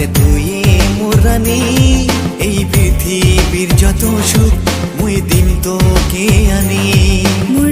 জগতে তুই মোর রানী, এই পৃথিবীর যত সুখ মুই দিন তোকে আনি। মোর